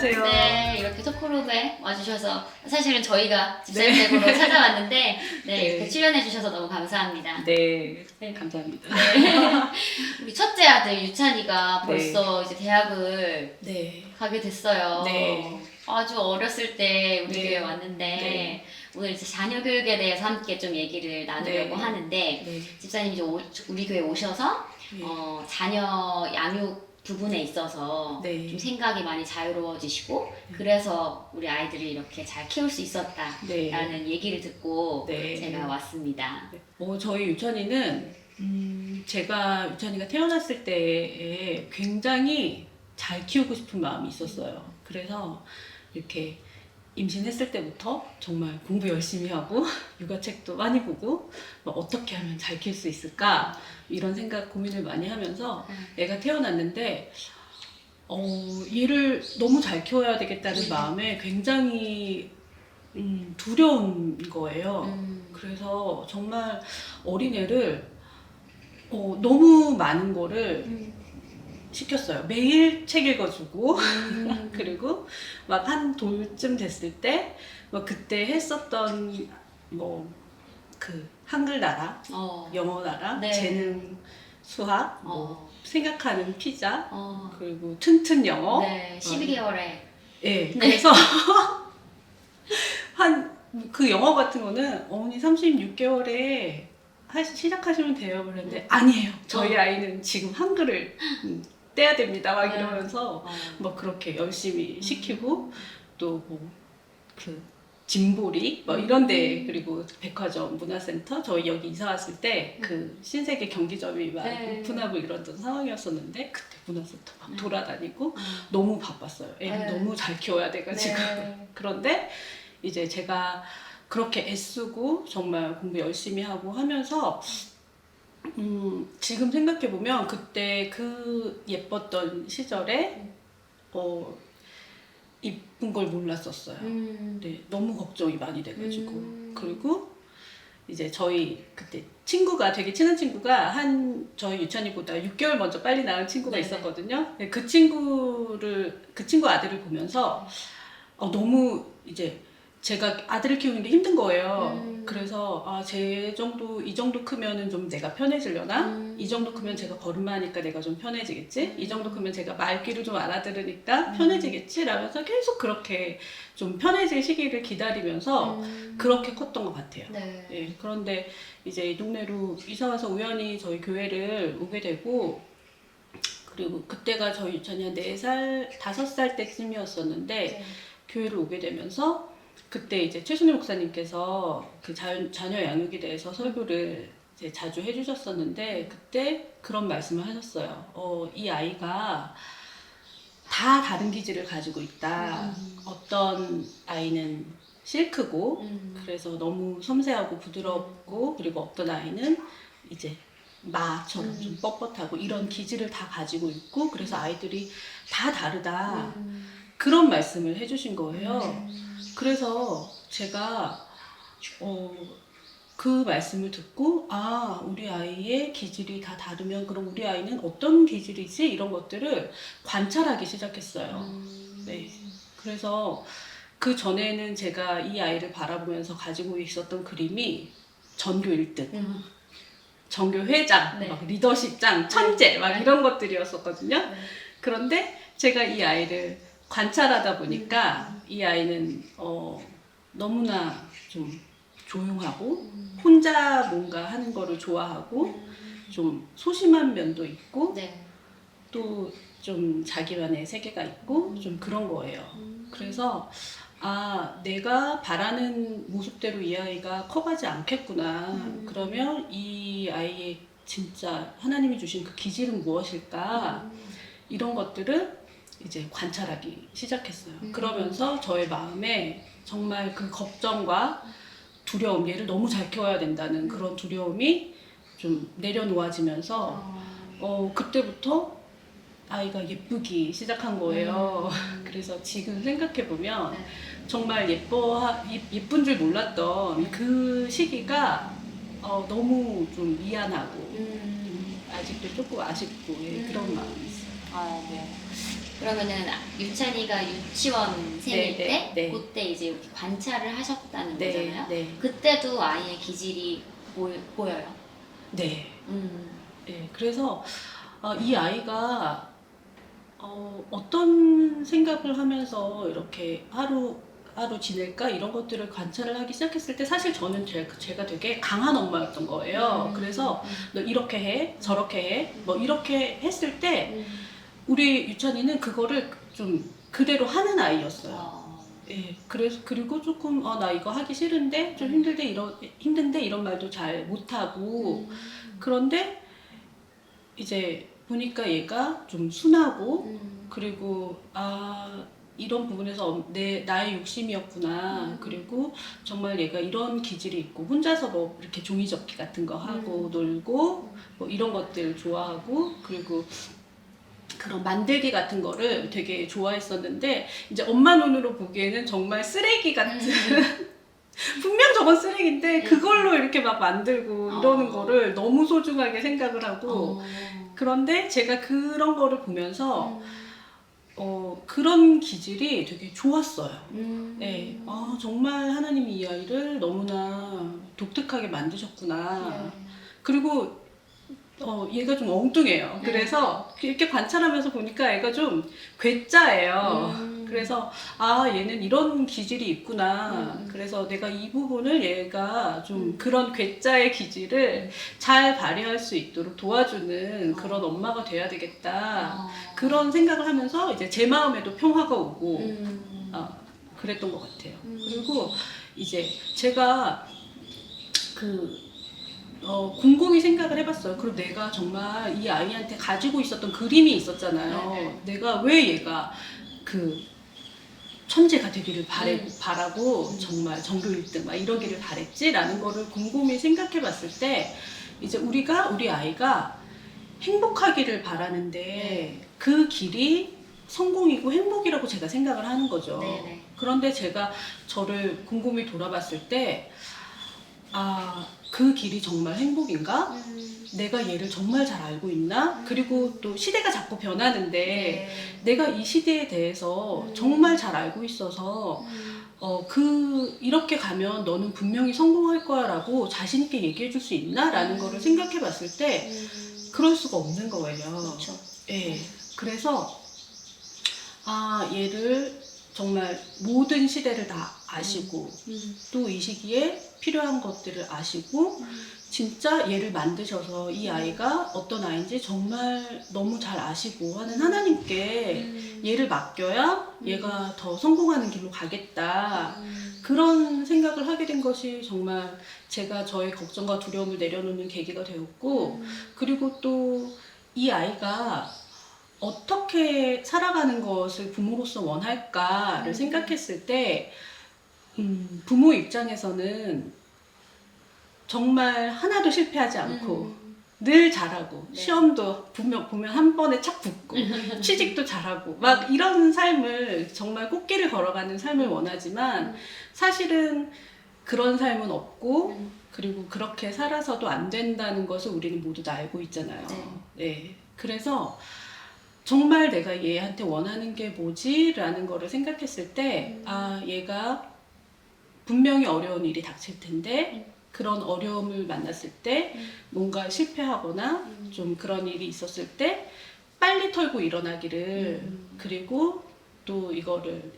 안녕하세요. 네, 이렇게 토크룸에 와주셔서 사실은 저희가 집사님 댁으로 찾아왔는데 네, 이렇게 출연해주셔서 너무 감사합니다. 네, 네. 감사합니다. 네. 우리 첫째 아들 유찬이가 네. 벌써 이제 대학을 네. 가게 됐어요. 네. 아주 어렸을 때 우리 네. 교회 왔는데 네. 오늘 이제 자녀 교육에 대해서 함께 좀 얘기를 나누려고 네. 하는데 네. 집사님이 이제 우리 교회 오셔서 네. 자녀 양육 부분에 있어서 네. 좀 생각이 많이 자유로워지시고 그래서 우리 아이들을 이렇게 잘 키울 수 있었다라는 네. 얘기를 듣고 네. 제가 왔습니다. 저희 유찬이는 제가 유찬이가 태어났을 때에 굉장히 잘 키우고 싶은 마음이 있었어요. 그래서 이렇게 임신했을 때부터 정말 공부 열심히 하고 육아책도 많이 보고 어떻게 하면 잘 키울 수 있을까 이런 생각 고민을 많이 하면서 애가 태어났는데 얘를 너무 잘 키워야 되겠다는 마음에 굉장히 두려운 거예요. 그래서 정말 어린애를 너무 많은 거를 시켰어요. 매일 책 읽어주고 그리고 막 한 돌쯤 됐을 때 그때 했었던 그 한글 나라, 영어 나라, 네. 재능, 수학, 생각하는 피자, 그리고 튼튼 영어. 네, 12개월에 네, 그래서 한 그 영어 같은 거는 어머니 36개월에 시작하시면 돼요. 그랬는데 아니에요. 저희 아이는 지금 한글을 떼야 됩니다. 막 이러면서 뭐 그렇게 열심히 시키고 또 그 짐보리 뭐 이런데 그리고 백화점 문화센터 저희 여기 이사 왔을 때 그 신세계 경기점이 막 오픈하고 이러던 상황이었었는데 그때 문화센터 막 돌아다니고 너무 바빴어요. 애를 너무 잘 키워야 돼가지고 그런데 이제 제가 그렇게 애쓰고 정말 공부 열심히 하고 하면서 지금 생각해보면 그때 그 예뻤던 시절에 이쁜 걸 몰랐었어요. 네, 너무 걱정이 많이 돼가지고 그리고 이제 저희 그때 친구가 되게 친한 친구가 저희 유찬이보다 6개월 먼저 빨리 낳은 친구가 네네. 있었거든요. 그 친구 아들을 보면서 너무 이제 제가 아들을 키우는 게 힘든 거예요. 그래서 이 정도 크면은 좀 내가 편해지려나? 이 정도 크면 제가 걸음마 하니까 내가 좀 편해지겠지? 이 정도 크면 제가 말귀를 좀 알아들으니까 편해지겠지? 라면서 계속 그렇게 좀 편해질 시기를 기다리면서 그렇게 컸던 것 같아요. 네. 예, 그런데 이제 이 동네로 이사와서 우연히 저희 교회를 오게 되고 그리고 그때가 저희 유찬이 한 4살, 5살 때쯤이었었는데 교회를 오게 되면서 그때 이제 최순희 목사님께서 그 자녀 양육에 대해서 설교를 이제 자주 해주셨었는데 그때 그런 말씀을 하셨어요. 이 아이가 다 다른 기질을 가지고 있다. 어떤 아이는 실크고 그래서 너무 섬세하고 부드럽고 그리고 어떤 아이는 이제 마처럼 좀 뻣뻣하고 이런 기질을 다 가지고 있고 그래서 아이들이 다 다르다. 그런 말씀을 해주신 거예요. 그래서 제가 그 말씀을 듣고 우리 아이의 기질이 다 다르면 그럼 우리 아이는 어떤 기질이지? 이런 것들을 관찰하기 시작했어요. 네. 그래서 그 전에는 제가 이 아이를 바라보면서 가지고 있었던 그림이 전교 1등, 전교 회장, 막 리더십장, 천재 막 이런 것들이었었거든요. 그런데 제가 이 아이를 관찰하다 보니까 이 아이는 너무나 좀 조용하고 혼자 뭔가 하는 거를 좋아하고 좀 소심한 면도 있고 또 좀 자기만의 세계가 있고 좀 그런 거예요. 그래서 내가 바라는 모습대로 이 아이가 커가지 않겠구나. 그러면 이 아이의 진짜 하나님이 주신 그 기질은 무엇일까? 이런 것들을 이제 관찰하기 시작했어요. 그러면서 저의 마음에 정말 그 걱정과 두려움, 얘를 너무 잘 키워야 된다는 그런 두려움이 좀 내려놓아지면서 그때부터 아이가 예쁘기 시작한 거예요. 그래서 지금 생각해보면 정말 예쁜 줄 몰랐던 그 시기가 너무 좀 미안하고 아직도 조금 아쉽고 그런 마음이 있어요. 네. 그러면은 유찬이가 유치원생일 네, 때 네, 네. 그때 이제 이렇게 관찰을 하셨다는 네, 거잖아요. 네. 그때도 아이의 기질이 보여요. 네. 음. 네. 그래서 이 아이가 어떤 생각을 하면서 이렇게 하루 지낼까 이런 것들을 관찰을 하기 시작했을 때 사실 저는 제가 되게 강한 엄마였던 거예요. 그래서 너 이렇게 해, 저렇게 해, 뭐 이렇게 했을 때 우리 유찬이는 그거를 좀 그대로 하는 아이였어요. 예, 그리고 조금 나 이거 하기 싫은데 좀 힘든데 이런 말도 잘 못하고 그런데 이제 보니까 얘가 좀 순하고 그리고 이런 부분에서 나의 욕심이었구나. 그리고 정말 얘가 이런 기질이 있고 혼자서 뭐 이렇게 종이접기 같은 거 하고 놀고 뭐 이런 것들 좋아하고 그리고 그런 만들기 같은 거를 되게 좋아했었는데 이제 엄마 눈으로 보기에는 정말 쓰레기 같은 분명 저건 쓰레기인데 그걸로 이렇게 막 만들고 이러는 거를 너무 소중하게 생각을 하고 그런데 제가 그런 거를 보면서 그런 기질이 되게 좋았어요. 네. 정말 하나님이 이 아이를 너무나 독특하게 만드셨구나. 그리고 얘가 좀 엉뚱해요. 그래서 이렇게 관찰하면서 보니까 얘가 좀 괴짜예요. 그래서 얘는 이런 기질이 있구나. 그래서 내가 이 부분을 얘가 좀 그런 괴짜의 기질을 잘 발휘할 수 있도록 도와주는 그런 엄마가 돼야 되겠다. 그런 생각을 하면서 이제 제 마음에도 평화가 오고 그랬던 것 같아요. 그리고 이제 제가 곰곰이 생각을 해봤어요. 그럼 내가 정말 이 아이한테 가지고 있었던 그림이 있었잖아요. 네네. 내가 왜 얘가 그 천재가 되기를 바라고 정말 전교 1등 막 이러기를 바랬지라는 거를 곰곰이 생각해봤을 때 이제 우리 아이가 행복하기를 바라는데 그 길이 성공이고 행복이라고 제가 생각을 하는 거죠. 네네. 그런데 제가 저를 곰곰이 돌아봤을 때 그 길이 정말 행복인가? 내가 얘를 정말 잘 알고 있나? 그리고 또 시대가 자꾸 변하는데 내가 이 시대에 대해서 정말 잘 알고 있어서 이렇게 가면 너는 분명히 성공할 거야 라고 자신있게 얘기해 줄 수 있나? 라는 거를 생각해 봤을 때 그럴 수가 없는 거예요. 그렇죠. 예. 그래서 얘를 정말 모든 시대를 다 아시고 또 이 시기에 필요한 것들을 아시고 진짜 얘를 만드셔서 이 아이가 어떤 아이인지 정말 너무 잘 아시고 하는 하나님께 얘를 맡겨야 얘가 더 성공하는 길로 가겠다. 그런 생각을 하게 된 것이 정말 제가 저의 걱정과 두려움을 내려놓는 계기가 되었고 그리고 또 이 아이가 어떻게 살아가는 것을 부모로서 원할까를 생각했을 때 부모 입장에서는 정말 하나도 실패하지 않고 늘 잘하고 네. 시험도 보면 한 번에 착 붙고 취직도 잘하고 막 이런 삶을 정말 꽃길을 걸어가는 삶을 원하지만 사실은 그런 삶은 없고 그리고 그렇게 살아서도 안 된다는 것을 우리는 모두 다 알고 있잖아요. 네. 그래서 정말 내가 얘한테 원하는 게 뭐지? 라는 거를 생각했을 때 얘가 분명히 어려운 일이 닥칠 텐데 그런 어려움을 만났을 때 뭔가 실패하거나 좀 그런 일이 있었을 때 빨리 털고 일어나기를 그리고 또 이거를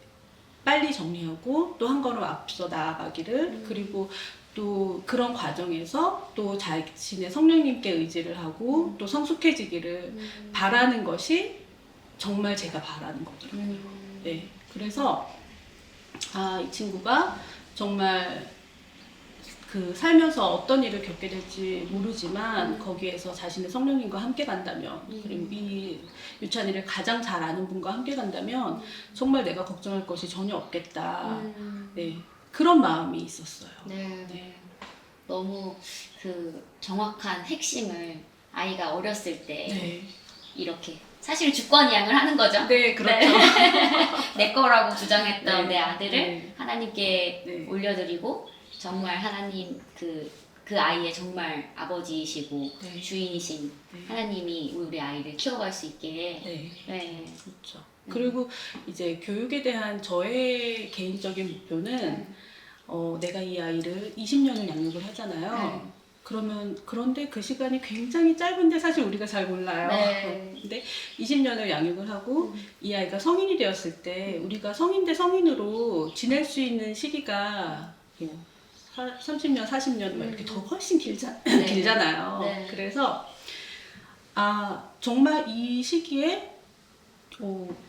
빨리 정리하고 또 한 걸음 앞서 나아가기를 그리고 또 그런 과정에서 또 자신의 성령님께 의지를 하고 또 성숙해지기를 바라는 것이 정말 제가 바라는 거더라고요. 네, 그래서 이 친구가 정말 그 살면서 어떤 일을 겪게 될지 모르지만 거기에서 자신의 성령님과 함께 간다면 그리고 이 유찬이를 가장 잘 아는 분과 함께 간다면 정말 내가 걱정할 것이 전혀 없겠다. 네, 그런 마음이 있었어요. 네. 너무 그 정확한 핵심을 아이가 어렸을 때 네, 이렇게 사실 주권이양을 하는 거죠. 네, 그렇죠. 내 거라고 주장했던 네. 내 아들을 네. 하나님께 네. 올려드리고 정말 하나님 그 아이의 정말 아버지이시고 네. 주인이신 네. 하나님이 우리 아이를 키워갈 수 있게 네, 네. 그렇죠. 그리고 이제 교육에 대한 저의 개인적인 목표는 내가 이 아이를 20년을 양육을 하잖아요. 그런데 그 시간이 굉장히 짧은데 사실 우리가 잘 몰라요. 네. 근데 20년을 양육을 하고 이 아이가 성인이 되었을 때 우리가 성인 대 성인으로 지낼 수 있는 시기가 30년, 40년 막 이렇게 더 훨씬 네. 길잖아요. 네. 그래서 정말 이 시기에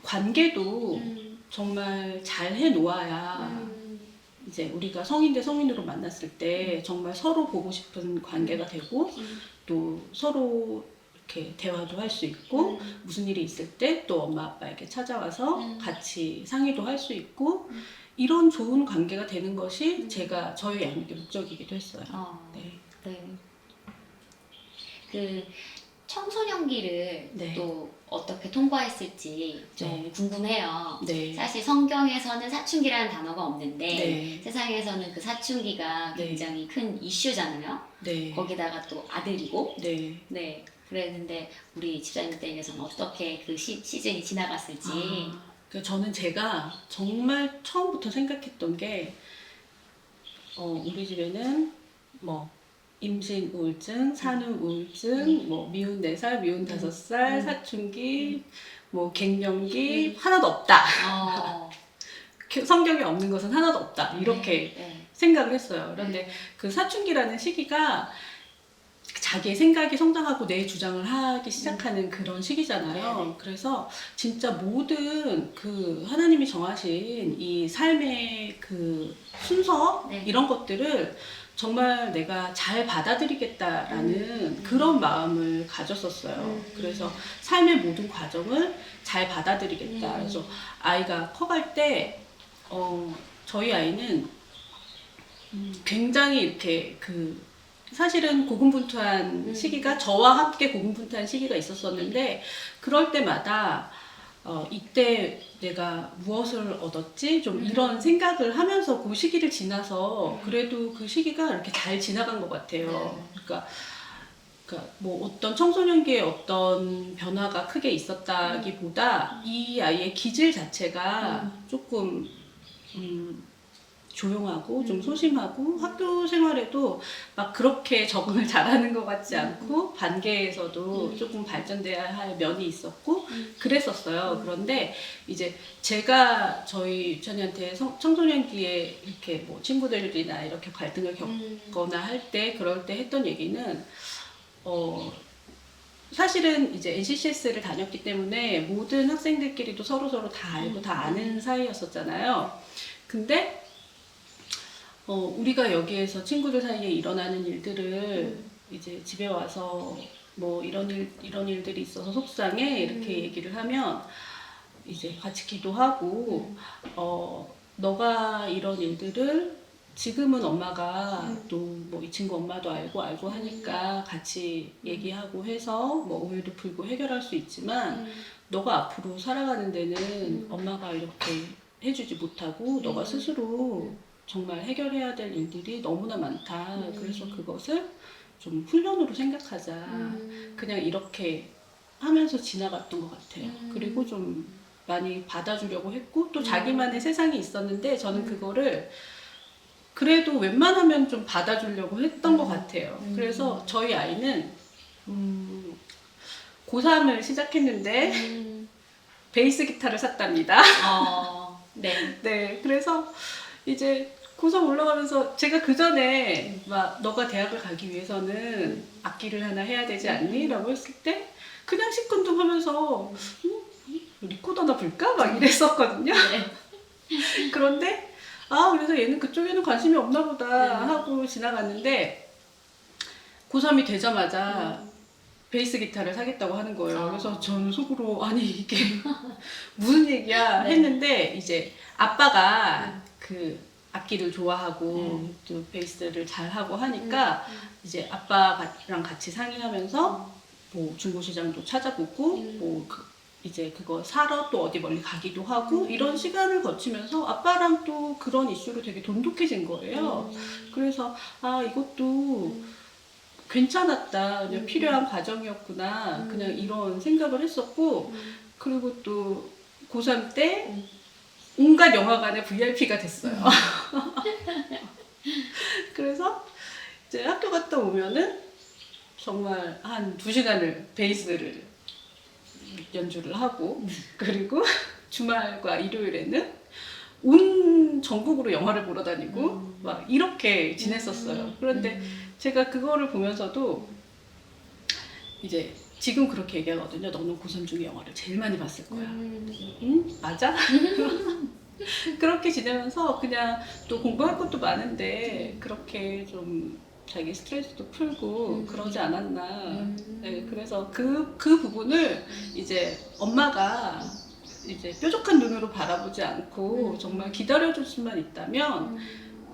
관계도 정말 잘 해놓아야 이제 우리가 성인 대 성인으로 만났을 때 정말 서로 보고 싶은 관계가 되고 또 서로 이렇게 대화도 할 수 있고 무슨 일이 있을 때 또 엄마 아빠에게 찾아와서 같이 상의도 할 수 있고 이런 좋은 관계가 되는 것이 제가 저희 양육의 목적이기도 했어요. 네. 네. 그 청소년기를 네. 또 어떻게 통과했을지 좀 네. 궁금해요. 네. 사실 성경에서는 사춘기라는 단어가 없는데 네. 세상에서는 그 사춘기가 네. 굉장히 큰 이슈잖아요. 네. 거기다가 또 아들이고. 네. 네. 그랬는데 우리 집사님 댁에서는 어떻게 그 시즌이 지나갔을지. 저는 제가 정말 처음부터 생각했던 게 우리 집에는 뭐 임신 우울증, 산후 우울증, 뭐 미운 4살, 미운 5살, 사춘기, 뭐 갱년기 하나도 없다. 성경에 없는 것은 하나도 없다. 이렇게 생각을 했어요. 그런데 그 사춘기라는 시기가 자기의 생각이 성장하고 내 주장을 하기 시작하는 그런 시기잖아요. 그래서 진짜 모든 그 하나님이 정하신 이 삶의 그 순서 이런 것들을 정말 내가 잘 받아들이겠다라는 그런 마음을 가졌었어요. 그래서 삶의 모든 과정을 잘 받아들이겠다. 그래서 아이가 커갈 때 저희 아이는 굉장히 이렇게 사실은 고군분투한 시기가 저와 함께 고군분투한 시기가 있었었는데 그럴 때마다 이때 내가 무엇을 얻었지? 좀 이런 생각을 하면서 그 시기를 지나서 그래도 그 시기가 이렇게 잘 지나간 것 같아요. 그러니까 뭐 어떤 청소년기에 어떤 변화가 크게 있었다기보다 이 아이의 기질 자체가 조금 조용하고 좀 소심하고 학교 생활에도 막 그렇게 적응을 잘하는 것 같지 않고 반개에서도 조금 발전돼야 할 면이 있었고 그랬었어요. 그런데 이제 제가 저희 유찬이한테 청소년기에 이렇게 뭐 친구들이나 이렇게 갈등을 겪거나 할 때 그럴 때 했던 얘기는 사실은 이제 NCCS를 다녔기 때문에 모든 학생들끼리도 서로 다 알고 다 아는 사이였었잖아요. 근데 우리가 여기에서 친구들 사이에 일어나는 일들을 이제 집에 와서 뭐 이런 일들이 있어서 속상해 이렇게 얘기를 하면 이제 같이 기도하고 너가 이런 일들을 지금은 엄마가 또 뭐 이 친구 엄마도 알고 하니까 같이 얘기하고 해서 뭐 오해도 풀고 해결할 수 있지만 너가 앞으로 살아가는 데는 엄마가 이렇게 해주지 못하고 너가 스스로 정말 해결해야 될 일들이 너무나 많다. 그래서 그것을 좀 훈련으로 생각하자. 그냥 이렇게 하면서 지나갔던 것 같아요. 그리고 좀 많이 받아주려고 했고 또 자기만의 세상이 있었는데 저는 그거를 그래도 웬만하면 좀 받아주려고 했던 것 같아요. 그래서 저희 아이는 고3을 시작했는데 베이스 기타를 샀답니다. 네, 그래서 이제 고3 올라가면서 제가 그 전에 막 너가 대학을 가기 위해서는 악기를 하나 해야 되지 않니? 라고 했을 때 그냥 시큰둥하면서 리코더나 불까? 막 이랬었거든요. 그런데 그래서 얘는 그쪽에는 관심이 없나 보다 하고 지나갔는데 고3이 되자마자 베이스 기타를 사겠다고 하는 거예요. 그래서 저는 속으로 아니 이게 무슨 얘기야 했는데 이제 아빠가 그 악기를 좋아하고 또 베이스를 잘하고 하니까 이제 아빠랑 같이 상의하면서 뭐 중고시장도 찾아보고 뭐 이제 그거 사러 또 어디 멀리 가기도 하고 이런 시간을 거치면서 아빠랑 또 그런 이슈로 되게 돈독해진 거예요. 그래서 이것도 괜찮았다. 그냥 필요한 과정이었구나. 그냥 이런 생각을 했었고 그리고 또 고3 때 온갖 영화관의 VIP가 됐어요. 그래서 이제 학교 갔다 오면은 정말 한 2시간을 베이스를 연주를 하고 그리고 주말과 일요일에는 온 전국으로 영화를 보러 다니고 막 이렇게 지냈었어요. 그런데 제가 그거를 보면서도 이제 지금 그렇게 얘기하거든요. 너는 고3 중에 영화를 제일 많이 봤을 거야. 응? 맞아? 그렇게 지내면서 그냥 또 공부할 것도 많은데 그렇게 좀 자기 스트레스도 풀고 그러지 않았나. 네, 그래서 그 부분을 이제 엄마가 이제 뾰족한 눈으로 바라보지 않고 정말 기다려줄 수만 있다면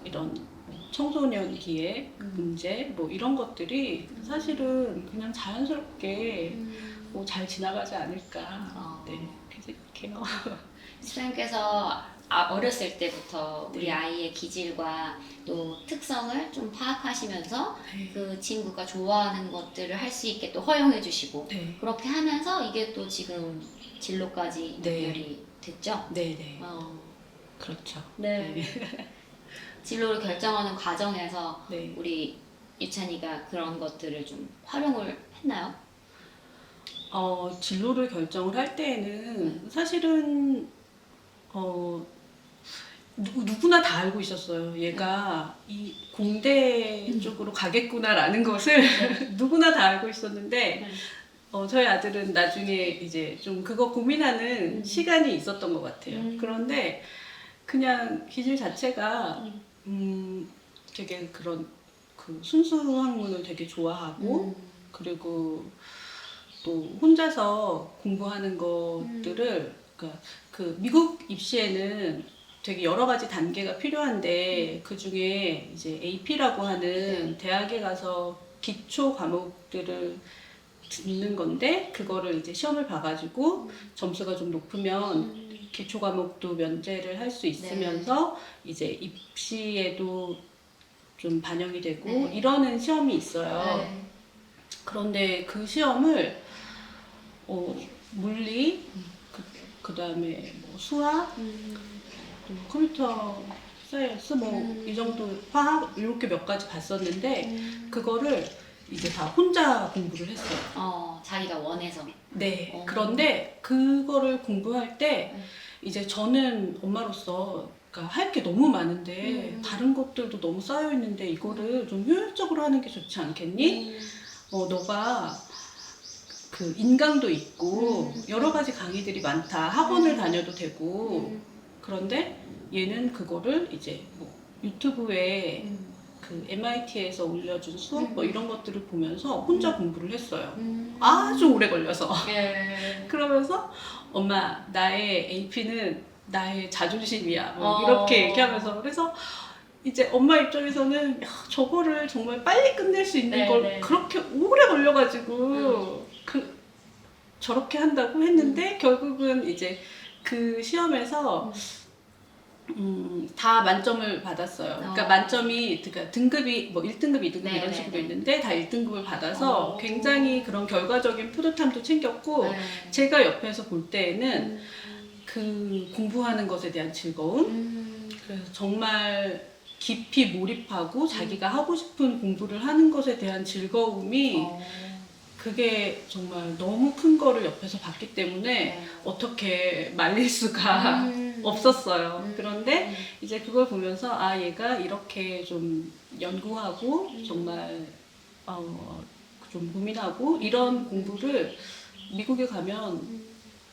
이런 청소년기의 문제 뭐 이런 것들이 사실은 그냥 자연스럽게 뭐 잘 지나가지 않을까. 네, 그렇게 생각해요. 수장님께서 어렸을 때부터 우리 네. 아이의 기질과 또 특성을 좀 파악하시면서 네. 그 친구가 좋아하는 것들을 할 수 있게 또 허용해 주시고 네. 그렇게 하면서 이게 또 지금 진로까지 네. 연결이 됐죠? 네네. 어, 그렇죠. 네. 진로를 결정하는 과정에서 네. 우리 유찬이가 그런 것들을 좀 활용을 했나요? 진로를 결정을 할 때에는 사실은 누구나 다 알고 있었어요. 얘가 이 공대 쪽으로 가겠구나라는 것을 누구나 다 알고 있었는데 저희 아들은 나중에 이제 좀 그거 고민하는 시간이 있었던 것 같아요. 그런데 그냥 기질 자체가 되게 그런 그 순수 학문을 되게 좋아하고 그리고 또 혼자서 공부하는 것들을 그러니까 그 미국 입시에는 되게 여러 가지 단계가 필요한데 그 중에 이제 AP라고 하는 대학에 가서 기초 과목들을 듣는 건데 그거를 이제 시험을 봐가지고 점수가 좀 높으면 기초 과목도 면제를 할 수 있으면서 이제 입시에도 좀 반영이 되고 이러는 시험이 있어요. 그런데 그 시험을 물리, 그다음에 뭐 수학, 또 컴퓨터 사이언스 뭐 이 정도 화학 이렇게 몇 가지 봤었는데 그거를 이제 다 혼자 공부를 했어요. 자기가 원해서. 네. 그런데 그거를 공부할 때 이제 저는 엄마로서 그러니까 할 게 너무 많은데 다른 것들도 너무 쌓여 있는데 이거를 좀 효율적으로 하는 게 좋지 않겠니? 너가 그 인강도 있고 여러 가지 강의들이 많다. 학원을 다녀도 되고 그런데 얘는 그거를 이제 뭐 유튜브에 그 MIT에서 올려준 수업 뭐 이런 것들을 보면서 혼자 공부를 했어요. 아주 오래 걸려서. 그러면서 엄마 나의 AP는 나의 자존심이야. 뭐 이렇게 얘기하면서 그래서 이제 엄마 입장에서는 야, 저거를 정말 빨리 끝낼 수 있는 걸 그렇게 오래 걸려가지고 저렇게 한다고 했는데 결국은 이제 그 시험에서 다 만점을 받았어요. 그러니까 만점이 그러니까 등급이 뭐 1등급, 2등급 이런 식으로 있는데 다 1등급을 받아서 굉장히 그런 결과적인 뿌듯함도 챙겼고 제가 옆에서 볼 때에는 그 공부하는 것에 대한 즐거움 그래서 정말 깊이 몰입하고 자기가 하고 싶은 공부를 하는 것에 대한 즐거움이 그게 정말 너무 큰 거를 옆에서 봤기 때문에 어떻게 말릴 수가 없었어요. 그런데 이제 그걸 보면서 아 얘가 이렇게 좀 연구하고 정말 좀 고민하고 이런 공부를 미국에 가면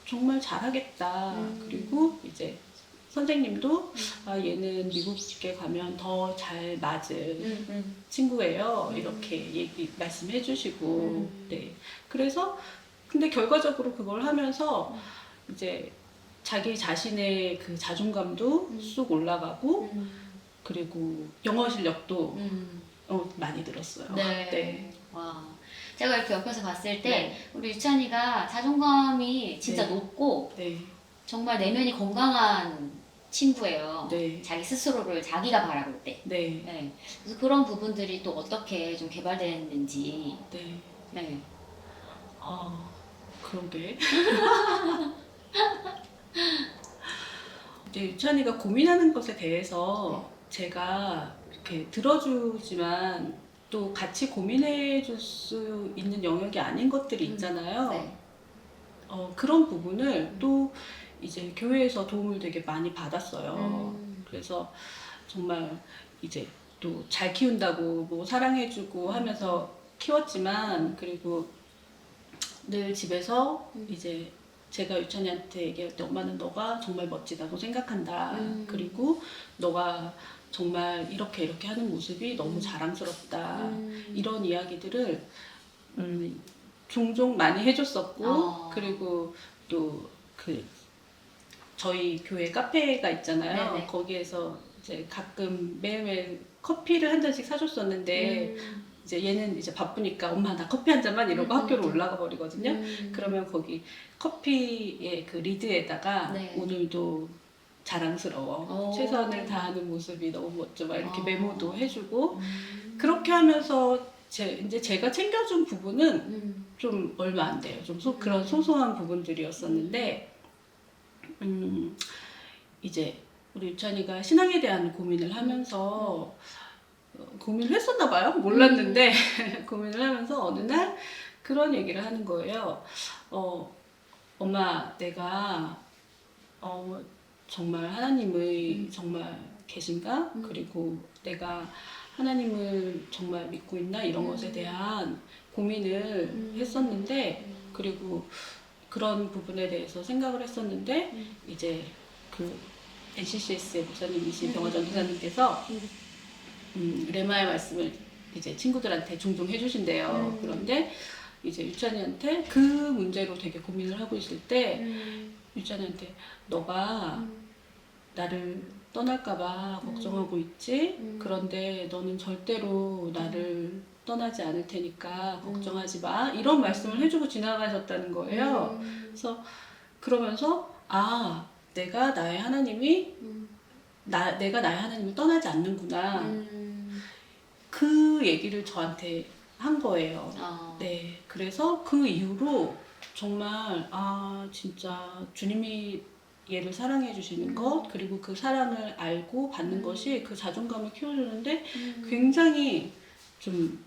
정말 잘하겠다. 그리고 이제 선생님도 아 얘는 미국에 가면 더 잘 맞을 친구예요. 이렇게 말씀해 주시고 네. 그래서 근데 결과적으로 그걸 하면서 이제 자기 자신의 그 자존감도 쑥 올라가고 그리고 영어 실력도 많이 늘었어요. 네. 와. 제가 이렇게 옆에서 봤을 때 우리 유찬이가 자존감이 진짜 높고 정말 내면이 건강한 친구예요. 자기 스스로를 자기가 바라볼 때. 그래서 그런 부분들이 또 어떻게 좀 개발됐는지. 그러게. 이제 유찬이가 고민하는 것에 대해서 제가 이렇게 들어주지만 또 같이 고민해 줄 수 있는 영역이 아닌 것들이 있잖아요. 네. 그런 부분을 또 이제 교회에서 도움을 되게 많이 받았어요. 그래서 정말 이제 또 잘 키운다고 뭐 사랑해주고 하면서 키웠지만, 그리고 늘 집에서 이제 제가 유찬이한테 얘기할 때 엄마는 너가 정말 멋지다고 생각한다. 그리고 너가 정말 이렇게 하는 모습이 너무 자랑스럽다. 이런 이야기들을 종종 많이 해줬었고, 그리고 또 저희 교회 카페가 있잖아요. 네네. 거기에서 이제 가끔 매일매일 커피를 한 잔씩 사줬었는데, 이제 얘는 이제 바쁘니까 엄마 나 커피 한 잔만 이러고 학교로 올라가 버리거든요. 그러면 거기 커피의 그 리드에다가 네. 오늘도 자랑스러워, 최선을 다하는 모습이 너무 멋져, 막 이렇게 메모도 해주고, 그렇게 하면서 이제 제가 챙겨준 부분은 좀 얼마 안 돼요. 좀 그런 소소한 부분들이었었는데, 이제 우리 유찬이가 신앙에 대한 고민을 하면서 고민을 했었나 봐요. 몰랐는데 고민을 하면서 어느 날 그런 얘기를 하는 거예요. 엄마, 내가 정말 하나님의 정말 계신가? 그리고 내가 하나님을 정말 믿고 있나? 이런 것에 대한 고민을 했었는데, 그리고 그런 부분에 대해서 생각을 했었는데, 이제 그 NCCS의 목사님이신 병화전 도사님께서 레마의 말씀을 이제 친구들한테 종종 해주신대요. 그런데 이제 유찬이한테 그 문제로 되게 고민을 하고 있을 때, 유찬이한테 너가 나를 떠날까봐 걱정하고 있지? 그런데 너는 절대로 나를 떠나지 않을 테니까 걱정하지 마. 이런 말씀을 해주고 지나가셨다는 거예요. 그래서 그러면서 내가 나의 하나님이 내가 나의 하나님을 떠나지 않는구나. 그 얘기를 저한테 한 거예요. 네, 그래서 그 이후로 정말 진짜 주님이 얘를 사랑해 주시는 것, 그리고 그 사랑을 알고 받는 것이 그 자존감을 키워주는데 굉장히 좀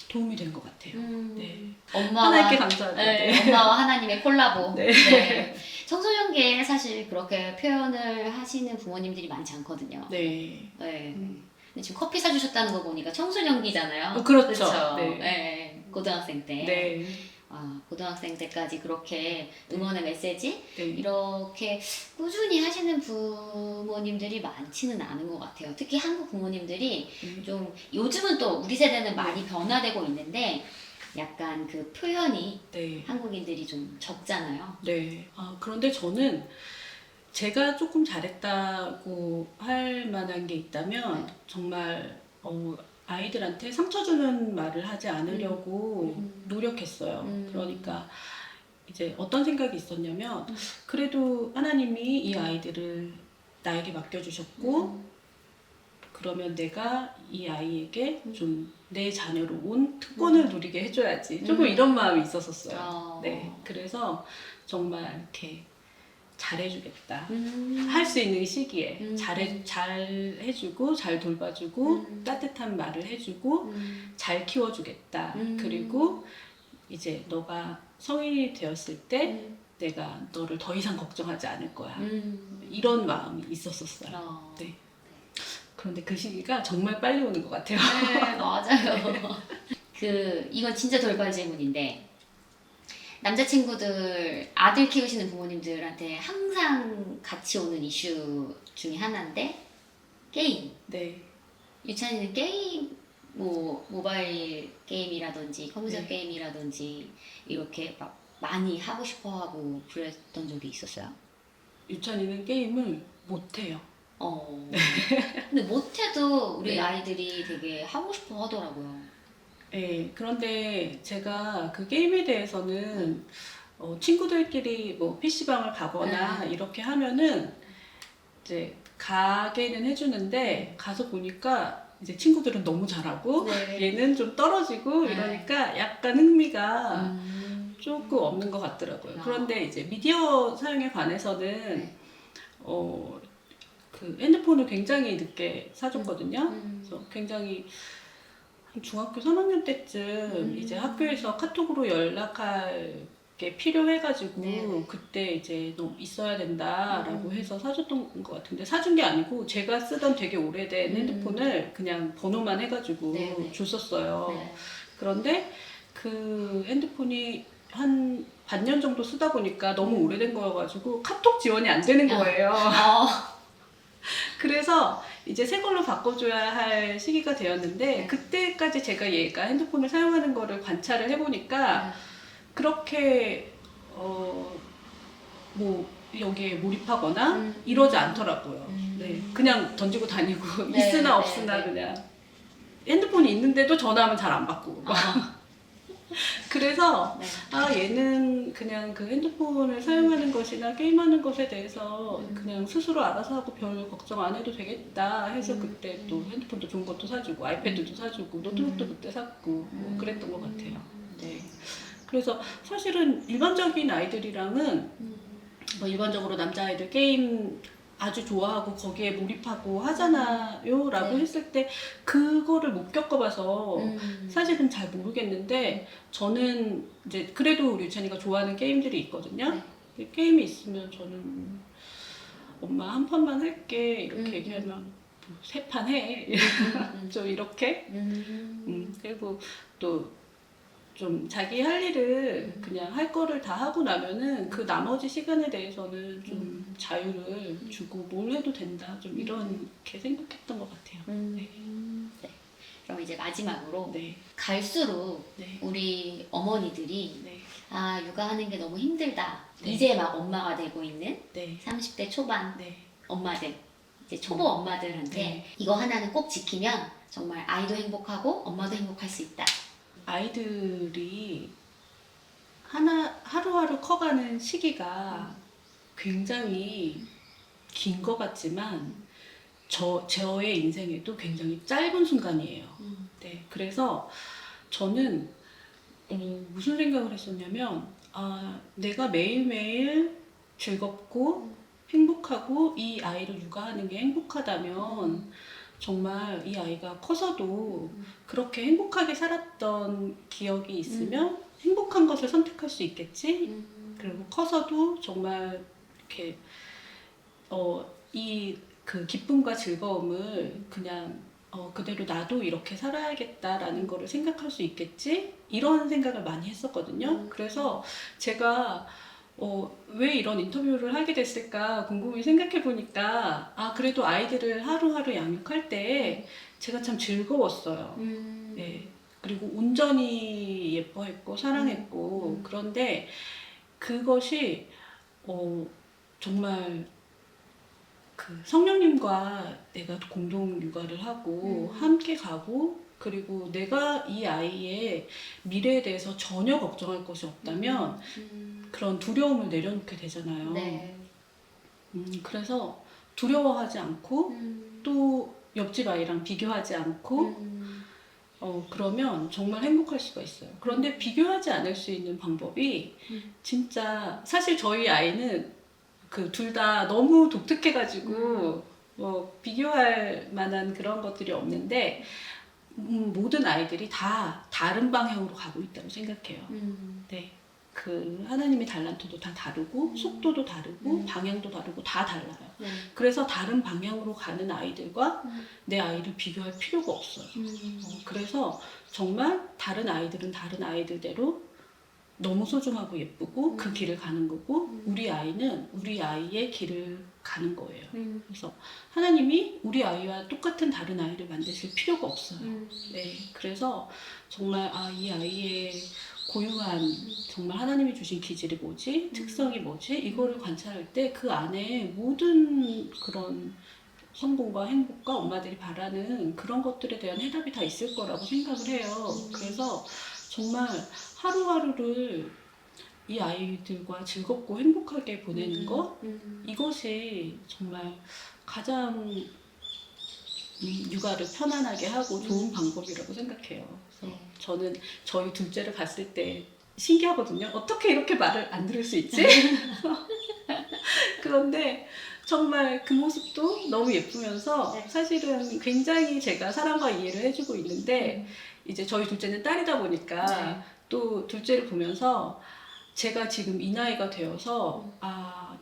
도움이 된 것 같아요. 네. 하나님께 감사하죠. 네. 엄마와 하나님의 콜라보. 네. 네. 청소년기에 사실 그렇게 표현을 하시는 부모님들이 많지 않거든요. 네. 네. 근데 지금 커피 사주셨다는 거 보니까 청소년기잖아요. 그렇죠. 그렇죠? 네. 네. 고등학생 때. 네. 고등학생 때까지 그렇게 응원의 메시지 네. 이렇게 꾸준히 하시는 부모님들이 많지는 않은 것 같아요. 특히 한국 부모님들이 좀 요즘은 또 우리 세대는 많이 변화되고 있는데 약간 그 표현이 네. 한국인들이 좀 적잖아요. 네. 그런데 저는 제가 조금 잘했다고 할 만한 게 있다면 정말 아이들한테 상처 주는 말을 하지 않으려고 노력했어요. 그러니까 이제 어떤 생각이 있었냐면, 그래도 하나님이 이 아이들을 나에게 맡겨주셨고, 그러면 내가 이 아이에게 좀 내 자녀로 온 특권을 누리게 해줘야지. 조금 이런 마음이 있었었어요. 네. 그래서 정말 이렇게 잘해주겠다. 할 수 있는 시기에 잘 해주고, 잘 돌봐주고, 따뜻한 말을 해주고, 잘 키워주겠다. 그리고 이제 너가 성인이 되었을 때 내가 너를 더 이상 걱정하지 않을 거야. 이런 마음이 있었었어요. 네. 그런데 그 시기가 정말 빨리 오는 것 같아요. 네, 맞아요. 이건 진짜 돌발 질문인데, 남자친구들, 아들 키우시는 부모님들한테 항상 같이 오는 이슈 중에 하나인데, 게임. 네. 유찬이는 게임, 모바일 게임이라든지, 컴퓨터 게임이라든지, 이렇게 막 많이 하고 싶어 하고 그랬던 적이 있었어요? 유찬이는 게임을 못해요. 근데 못해도 우리 아이들이 되게 하고 싶어 하더라고요. 네, 그런데 제가 그 게임에 대해서는 친구들끼리 뭐 PC방을 가거나 이렇게 하면은 이제 가게는 해주는데, 가서 보니까 이제 친구들은 너무 잘하고 얘는 좀 떨어지고 이러니까 약간 흥미가 조금 없는 것 같더라고요. 아. 그런데 이제 미디어 사용에 관해서는 네. 그 핸드폰을 굉장히 늦게 사줬거든요. 그래서 굉장히 한 중학교 3학년 때쯤 이제 학교에서 카톡으로 연락할 게 필요해가지고 네네. 그때 이제 너 있어야 된다라고 해서 사줬던 것 같은데, 사준 게 아니고 제가 쓰던 되게 오래된 핸드폰을 그냥 번호만 해가지고 네네. 줬었어요. 네. 그런데 그 핸드폰이 한 반년 정도 쓰다 보니까 너무 오래된 거여가지고 카톡 지원이 안 되는 거예요. 그래서 이제 새 걸로 바꿔줘야 할 시기가 되었는데, 네. 그때까지 제가 얘가 핸드폰을 사용하는 거를 관찰을 해보니까 그렇게 뭐 여기에 몰입하거나 이러지 않더라고요. 네, 그냥 던지고 다니고 네, 있으나 네, 없으나 네. 그냥 핸드폰이 있는데도 전화하면 잘 안 받고 그래서 네. 아, 얘는 그냥 그 핸드폰을 사용하는 것이나 게임하는 것에 대해서 그냥 스스로 알아서 하고 별 걱정 안 해도 되겠다 해서 그때 또 핸드폰도 좋은 것도 사주고 아이패드도 사주고 노트북도 그때 샀고 뭐 그랬던 것 같아요. 네. 그래서 사실은 일반적인 아이들이랑은 뭐 일반적으로 남자아이들 게임 아주 좋아하고 거기에 몰입하고 하잖아요 라고 네. 했을 때 그거를 못 겪어봐서 사실은 잘 모르겠는데, 저는 이제 그래도 우리 유찬이가 좋아하는 게임들이 있거든요. 그 게임이 있으면 저는 엄마 한 판만 할게 이렇게 얘기하면 뭐, 3판 해 좀 이렇게 그리고 또 좀 자기 할 일을 그냥 할 거를 다 하고 나면은 그 나머지 시간에 대해서는 좀 자유를 주고 뭘 해도 된다, 좀 이렇게 생각했던 것 같아요. 네. 네. 그럼 이제 마지막으로 네. 갈수록 네. 우리 어머니들이 네. 아 육아하는 게 너무 힘들다. 네. 이제 막 엄마가 되고 있는 네. 30대 초반 네. 엄마들, 이제 초보 엄마들한테 네. 이거 하나는 꼭 지키면 정말 아이도 행복하고 엄마도 행복할 수 있다. 아이들이 하루하루 커가는 시기가 굉장히 긴 것 같지만 저의 인생에도 굉장히 짧은 순간이에요. 네, 그래서 저는 무슨 생각을 했었냐면, 내가 매일매일 즐겁고 행복하고 이 아이를 육아하는 게 행복하다면 정말 이 아이가 커서도 그렇게 행복하게 살았던 기억이 있으면 행복한 것을 선택할 수 있겠지. 그리고 커서도 정말 이렇게 이 그 기쁨과 즐거움을 그냥 그대로 나도 이렇게 살아야겠다라는 거를 생각할 수 있겠지, 이런 생각을 많이 했었거든요. 그래서 제가 왜 이런 인터뷰를 하게 됐을까 궁금히 생각해 보니까 그래도 아이들을 하루하루 양육할 때 제가 참 즐거웠어요. 네. 그리고 온전히 예뻐했고 사랑했고 그런데 그것이 정말 그 성령님과 내가 공동 육아를 하고 함께 가고, 그리고 내가 이 아이의 미래에 대해서 전혀 걱정할 것이 없다면 그런 두려움을 내려놓게 되잖아요. 네. 그래서 두려워하지 않고 또 옆집 아이랑 비교하지 않고 그러면 정말 행복할 수가 있어요. 그런데 비교하지 않을 수 있는 방법이 진짜, 사실 저희 아이는 그 둘 다 너무 독특해가지고 비교할 만한 그런 것들이 없는데 모든 아이들이 다 다른 방향으로 가고 있다고 생각해요. 네. 그 하나님의 달란트도 다 다르고 속도도 다르고 방향도 다르고 다 달라요. 그래서 다른 방향으로 가는 아이들과 내 아이를 비교할 필요가 없어요. 그래서 정말 다른 아이들은 다른 아이들대로 너무 소중하고 예쁘고 그 길을 가는 거고 우리 아이는 우리 아이의 길을 가는 거예요. 그래서 하나님이 우리 아이와 똑같은 다른 아이를 만드실 필요가 없어요. 네, 그래서 정말 이 아이의 고유한 정말 하나님이 주신 기질이 뭐지? 특성이 뭐지? 이거를 관찰할 때 그 안에 모든 그런 성공과 행복과 엄마들이 바라는 그런 것들에 대한 해답이 다 있을 거라고 생각을 해요. 그래서 정말 하루하루를 이 아이들과 즐겁고 행복하게 보내는 것, 이것이 정말 가장 육아를 편안하게 하고 좋은 방법이라고 생각해요. 그래서 저는 저희 둘째를 봤을 때 신기하거든요. 어떻게 이렇게 말을 안 들을 수 있지? 그런데 정말 그 모습도 너무 예쁘면서 네. 사실은 굉장히 제가 사랑과 이해를 해주고 있는데 이제 저희 둘째는 딸이다 보니까 네. 또 둘째를 보면서 제가 지금 이 나이가 되어서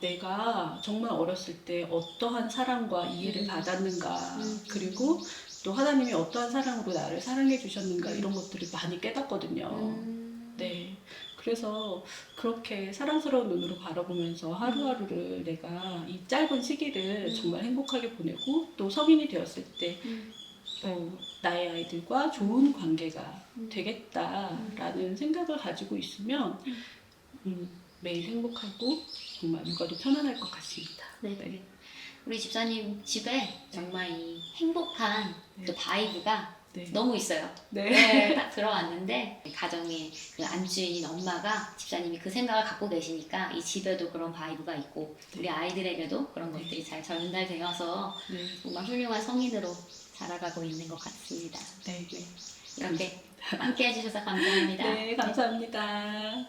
내가 정말 어렸을 때 어떠한 사랑과 이해를 받았는가 그리고 또 하나님이 어떠한 사랑으로 나를 사랑해 주셨는가 이런 것들을 많이 깨닫거든요. 네. 그래서 그렇게 사랑스러운 눈으로 바라보면서 하루하루를 내가 이 짧은 시기를 정말 행복하게 보내고 또 성인이 되었을 때 나의 아이들과 좋은 관계가 되겠다라는 생각을 가지고 있으면 매일 행복하고 정말 육아도 편안할 것 같습니다. 네. 네. 우리 집사님 집에 정말 이 행복한 그 바이브가 너무 있어요. 네, 딱 들어왔는데 가정의 그 안주인인 엄마가 집사님이 그 생각을 갖고 계시니까 이 집에도 그런 바이브가 있고 우리 아이들에게도 그런 것들이 잘 전달되어서 정말 훌륭한 성인으로 자라가고 있는 것 같습니다. 네. 이렇게 함께 해주셔서 감사합니다. 네, 감사합니다.